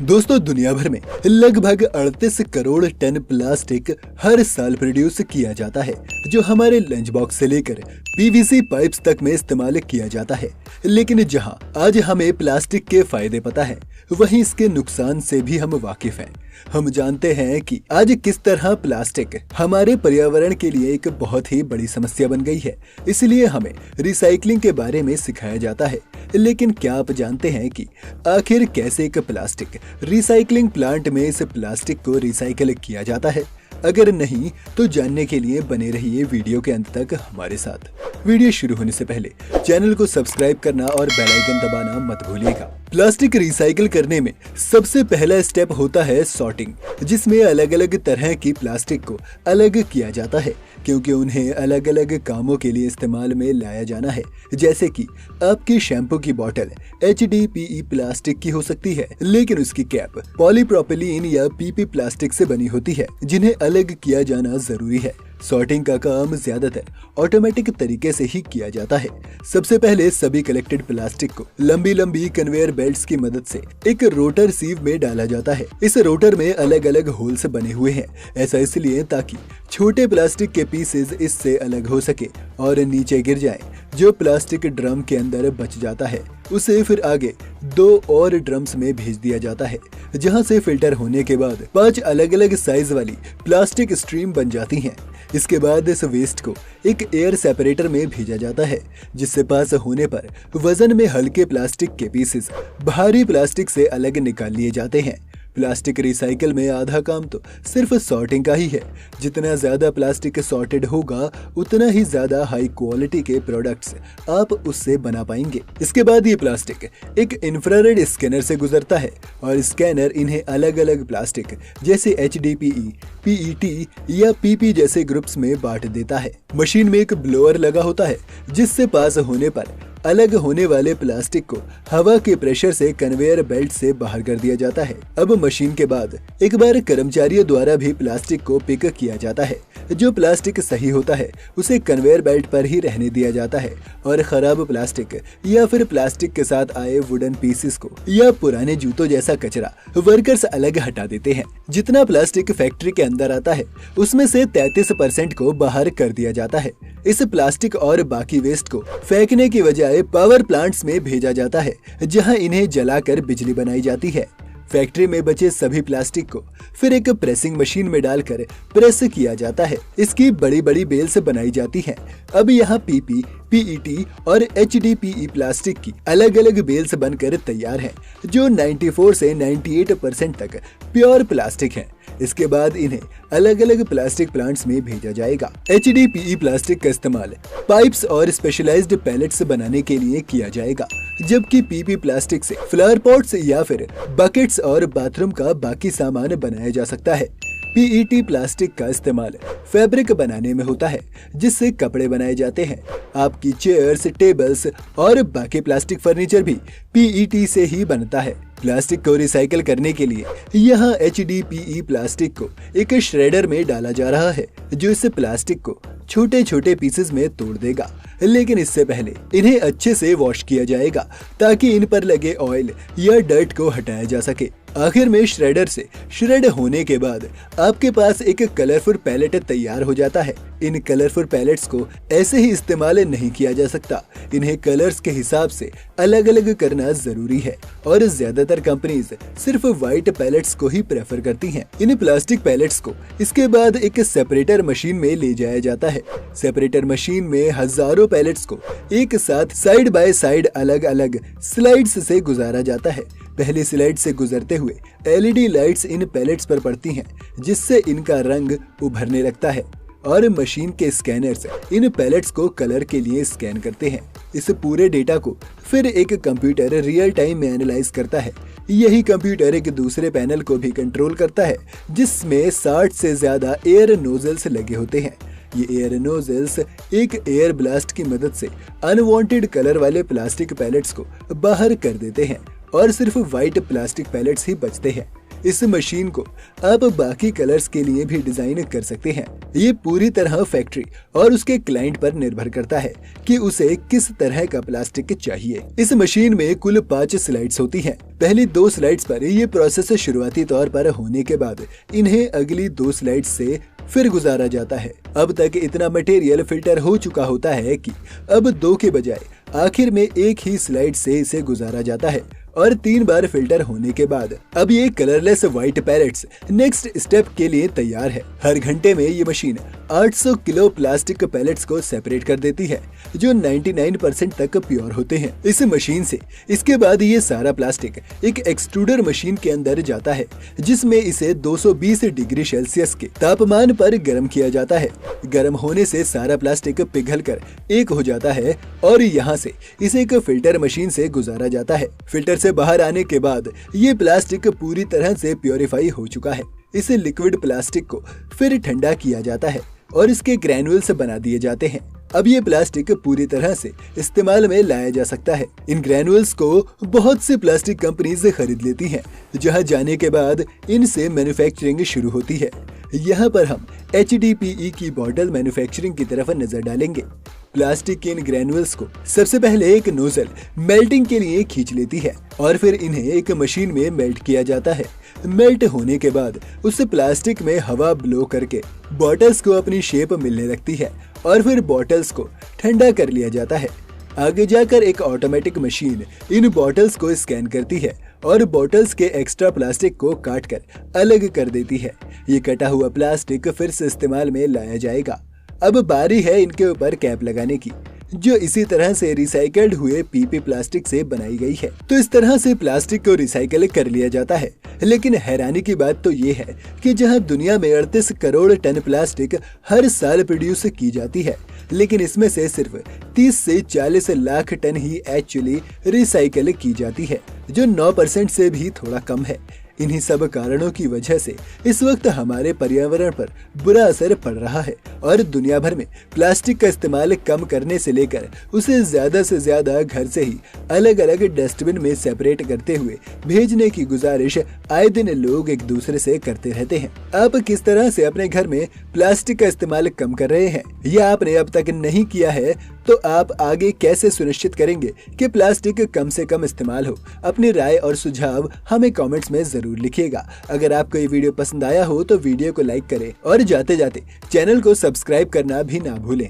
दोस्तों, दुनिया भर में लगभग 38 करोड़ टन प्लास्टिक हर साल प्रोड्यूस किया जाता है, जो हमारे लंच बॉक्स से लेकर पीवीसी पाइप्स तक में इस्तेमाल किया जाता है। लेकिन जहां आज हमें प्लास्टिक के फायदे पता है, वहीं इसके नुकसान से भी हम वाकिफ हैं। हम जानते हैं कि आज किस तरह प्लास्टिक हमारे पर्यावरण के लिए एक बहुत ही बड़ी समस्या बन गई है। इसलिए हमें रिसाइकलिंग के बारे में सिखाया जाता है। लेकिन क्या आप जानते हैं कि आखिर कैसे एक प्लास्टिक रिसाइकलिंग प्लांट में इस प्लास्टिक को रिसाइकल किया जाता है? अगर नहीं तो जानने के लिए बने रहिए वीडियो के अंत तक हमारे साथ। वीडियो शुरू होने से पहले चैनल को सब्सक्राइब करना और बेल आइकन दबाना मत भूलिएगा। प्लास्टिक रिसाइकिल करने में सबसे पहला स्टेप होता है सॉर्टिंग, जिसमें अलग अलग तरह की प्लास्टिक को अलग किया जाता है, क्योंकि उन्हें अलग अलग कामों के लिए इस्तेमाल में लाया जाना है। जैसे कि आपकी शैम्पू की बोतल HDPE प्लास्टिक की हो सकती है, लेकिन उसकी कैप पॉलीप्रोपिलीन या PP प्लास्टिक से बनी होती है, जिन्हें अलग किया जाना जरूरी है। सॉर्टिंग का काम ज्यादातर ऑटोमेटिक तरीके से ही किया जाता है। सबसे पहले सभी कलेक्टेड प्लास्टिक को लंबी लंबी कन्वेयर बेल्ट्स की मदद से एक रोटर सीव में डाला जाता है। इस रोटर में अलग अलग होल्स बने हुए हैं। ऐसा इसलिए ताकि छोटे प्लास्टिक के पीसेस इससे अलग हो सके और नीचे गिर जाएं। जो प्लास्टिक ड्रम के अंदर बच जाता है, उसे फिर आगे 2 और ड्रम्स में भेज दिया जाता है, जहां से फिल्टर होने के बाद 5 अलग अलग साइज वाली प्लास्टिक स्ट्रीम बन जाती हैं। इसके बाद इस वेस्ट को एक एयर सेपरेटर में भेजा जाता है, जिससे पास होने पर वजन में हल्के प्लास्टिक के पीसेस भारी प्लास्टिक से अलग निकाल लिए जाते हैं। प्लास्टिक रिसाइकल में आधा काम तो सिर्फ सॉर्टिंग का ही है। जितना ज्यादा प्लास्टिक सॉर्टेड होगा, उतना ही ज्यादा हाई क्वालिटी के प्रोडक्ट्स आप उससे बना पाएंगे। इसके बाद ये प्लास्टिक एक इंफ्रारेड स्कैनर से गुजरता है और स्कैनर इन्हें अलग अलग प्लास्टिक जैसे HDPE, PET या PP जैसे ग्रुप्स में बांट देता है। मशीन में एक ब्लोअर लगा होता है, जिससे पास होने पर अलग होने वाले प्लास्टिक को हवा के प्रेशर से कन्वेयर बेल्ट से बाहर कर दिया जाता है। अब मशीन के बाद एक बार कर्मचारियों द्वारा भी प्लास्टिक को पिक किया जाता है। जो प्लास्टिक सही होता है, उसे कन्वेयर बेल्ट पर ही रहने दिया जाता है और खराब प्लास्टिक या फिर प्लास्टिक के साथ आए वुडन पीसेस को या पुराने जूतों जैसा कचरा वर्कर्स अलग हटा देते हैं। जितना प्लास्टिक फैक्ट्री के अंदर आता है, उसमें से 33% को बाहर कर दिया जाता है। इस प्लास्टिक और बाकी वेस्ट को फेंकने की बजाय पावर प्लांट्स में भेजा जाता है, जहां इन्हें जलाकर बिजली बनाई जाती है। फैक्ट्री में बचे सभी प्लास्टिक को फिर एक प्रेसिंग मशीन में डालकर प्रेस किया जाता है। इसकी बड़ी बड़ी बेल्स बनाई जाती हैं। अब यहाँ PP, PET और HDPE प्लास्टिक की अलग अलग बेल्स बनकर तैयार हैं, जो 94 से 98% तक प्योर प्लास्टिक हैं। इसके बाद इन्हें अलग अलग प्लास्टिक प्लांट्स में भेजा जाएगा। HDPE प्लास्टिक का इस्तेमाल पाइप्स और स्पेशलाइज्ड पैलेट्स बनाने के लिए किया जाएगा, जबकि PP प्लास्टिक से फ्लावर पॉट्स या फिर बकेट्स और बाथरूम का बाकी सामान बनाया जा सकता है। PET प्लास्टिक का इस्तेमाल फैब्रिक बनाने में होता है, जिससे कपड़े बनाए जाते हैं। आपकी चेयर्स, टेबल्स और बाकी प्लास्टिक फर्नीचर भी PET से ही बनता है। प्लास्टिक को रिसाइकल करने के लिए यहाँ HDPE प्लास्टिक को एक श्रेडर में डाला जा रहा है, जो इस प्लास्टिक को छोटे छोटे पीसेस में तोड़ देगा। लेकिन इससे पहले इन्हें अच्छे से वॉश किया जाएगा, ताकि इन पर लगे ऑयल या डर्ट को हटाया जा सके। आखिर में श्रेडर से श्रेड होने के बाद आपके पास एक कलरफुल पैलेट तैयार हो जाता है। इन कलरफुल पैलेट्स को ऐसे ही इस्तेमाल नहीं किया जा सकता। इन्हें कलर्स के हिसाब से अलग अलग करना जरूरी है, और ज्यादातर कंपनीज सिर्फ व्हाइट पैलेट्स को ही प्रेफर करती हैं। इन प्लास्टिक पैलेट्स को इसके बाद एक सेपरेटर मशीन में ले जाया जाता है। सेपरेटर मशीन में हजारों पैलेट्स को एक साथ साइड बाय साइड अलग अलग स्लाइड्स से गुजारा जाता है। पहली स्लाइड से गुजरते हुए LED लाइट्स इन पैलेट्स पर पड़ती हैं, जिससे इनका रंग उभरने लगता है, और मशीन के स्कैनर्स इन पैलेट्स को कलर के लिए स्कैन करते हैं। इस पूरे डेटा को फिर एक कंप्यूटर रियल टाइम में एनालाइज करता है। यही कंप्यूटर एक दूसरे पैनल को भी कंट्रोल करता है, जिसमें 60 से ज्यादा एयर नोजल्स लगे होते हैं। ये एयर नोजल्स एक एयर ब्लास्ट की मदद से अनवांटेड कलर वाले प्लास्टिक पैलेट्स को बाहर कर देते हैं, और सिर्फ व्हाइट प्लास्टिक पैलेट्स ही बचते हैं। इस मशीन को आप बाकी कलर्स के लिए भी डिजाइन कर सकते हैं। ये पूरी तरह फैक्ट्री और उसके क्लाइंट पर निर्भर करता है कि उसे किस तरह का प्लास्टिक चाहिए। इस मशीन में कुल 5 स्लाइड्स होती हैं। पहली 2 स्लाइड्स पर ये प्रोसेस शुरुआती तौर पर होने के बाद इन्हें अगली 2 स्लाइड्स से फिर गुजारा जाता है। अब तक इतना मटेरियल फिल्टर हो चुका होता है कि अब 2 के बजाय आखिर में एक ही स्लाइड से इसे गुजारा जाता है और 3 बार फिल्टर होने के बाद अब ये colourless white pellets next step के लिए तैयार है। हर घंटे में ये मशीन 800 किलो प्लास्टिक पैलेट्स को सेपरेट कर देती है जो 99% तक प्योर होते हैं। इस मशीन से इसके बाद ये सारा प्लास्टिक एक एक्सट्रूडर मशीन के अंदर जाता है जिसमें इसे 220 डिग्री सेल्सियस के तापमान पर गर्म किया जाता है। गर्म होने से सारा प्लास्टिक पिघल कर एक हो जाता है और यहाँ से इसे एक फिल्टर मशीन से गुजारा जाता है। फिल्टर से बाहर आने के बाद ये प्लास्टिक पूरी तरह से प्योरीफाई हो चुका है। इसे लिक्विड प्लास्टिक को फिर ठंडा किया जाता है और इसके ग्रैन्युल्स बना दिए जाते हैं। अब ये प्लास्टिक पूरी तरह से इस्तेमाल में लाया जा सकता है। इन ग्रैन्युल्स को बहुत सी प्लास्टिक कंपनीज खरीद लेती हैं, जहां जाने के बाद इनसे मैन्युफैक्चरिंग शुरू होती है। यहाँ पर हम HDPE की बॉटल मैन्युफैक्चरिंग की तरफ नजर डालेंगे। प्लास्टिक के इन ग्रैन्युल्स को सबसे पहले एक नोजल मेल्टिंग के लिए खींच लेती है और फिर इन्हें एक मशीन में मेल्ट किया जाता है। मेल्ट होने के बाद उस प्लास्टिक में हवा ब्लो करके बॉटल्स को अपनी शेप मिलने लगती है और फिर बॉटल्स को ठंडा कर लिया जाता है। आगे जाकर एक ऑटोमेटिक मशीन इन बॉटल्स को स्कैन करती है और बॉटल्स के एक्स्ट्रा प्लास्टिक को काट कर अलग कर देती है। ये कटा हुआ प्लास्टिक फिर से इस्तेमाल में लाया जाएगा। अब बारी है इनके ऊपर कैप लगाने की, जो इसी तरह से रिसाइकल्ड हुए PP प्लास्टिक से बनाई गई है। तो इस तरह से प्लास्टिक को रिसाइकल कर लिया जाता है। लेकिन हैरानी की बात तो ये है कि जहां दुनिया में 38 करोड़ टन प्लास्टिक हर साल प्रोड्यूस की जाती है, लेकिन इसमें से सिर्फ 30 से 40 लाख टन ही एक्चुअली रिसाइकल की जाती है, जो 9% से भी थोड़ा कम है। इन्हीं सब कारणों की वजह से इस वक्त हमारे पर्यावरण पर बुरा असर पड़ रहा है और दुनिया भर में प्लास्टिक का इस्तेमाल कम करने से लेकर उसे ज्यादा से ज्यादा घर से ही अलग अलग डस्टबिन में सेपरेट करते हुए भेजने की गुजारिश आए दिन लोग एक दूसरे से करते रहते हैं। आप किस तरह से अपने घर में प्लास्टिक का इस्तेमाल कम कर रहे हैं, या आपने अब तक नहीं किया है तो आप आगे कैसे सुनिश्चित करेंगे कि प्लास्टिक कम से कम इस्तेमाल हो? अपनी राय और सुझाव हमें कमेंट्स में जरूर लिखिएगा। अगर आपको ये वीडियो पसंद आया हो तो वीडियो को लाइक करें और जाते जाते चैनल को सब्सक्राइब करना भी ना भूलें।